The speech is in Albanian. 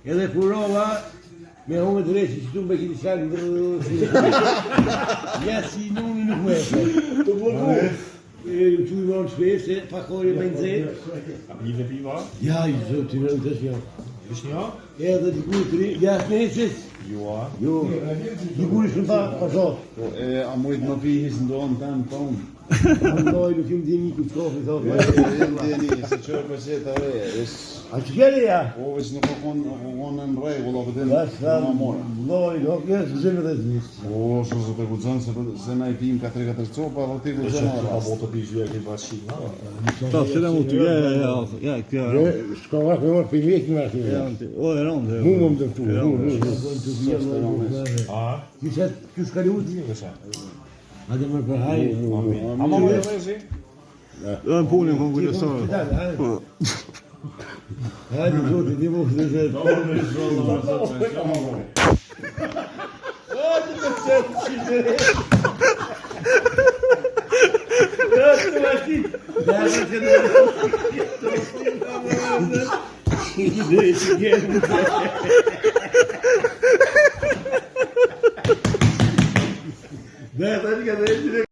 Edhe kurova me hume të reqë që tu me kiti shakë ja si nuni nuk me të bloku. Tu i vonë shpesë, se pakore me nëzirë. Një dhe piva? Ja, i zotë të në të shjo. Ish një? Edhe dikur të ri, ja shmesis. Jo, a? Jo, dikur ishë në pa zotë. A mujtë më pihis ndonë tanë tonë. Andoj nuk im dini ku shkofi, thotë. Dini, se qërë për qëtë are. A që kjeri ja? Po, veç nuk konë në regull, o pëtën Ja, shta, në morë. loj, ok, së zemë dhe zmisë. Po, shumë se të gudzënë, se na i pim 4-4 copa, dhe ti gudzënë A arras. bo të pish vje këtë bashkë, no? Ta, se da mu të, ja, kjo e Shko vakë me morë për vjekin me ashtë. o e rëndë. Mu më më dëftu, A? Kisha shkari uti. Kësha? A dhe mërë për hajë. A ma më rezi? Dhe në punin, kom kujtësore. Hajde, zotë, di mu këtë zetë. Hajde, me qëtë qizere. Ja, të vashtit. Ja, me qëtë vashtit.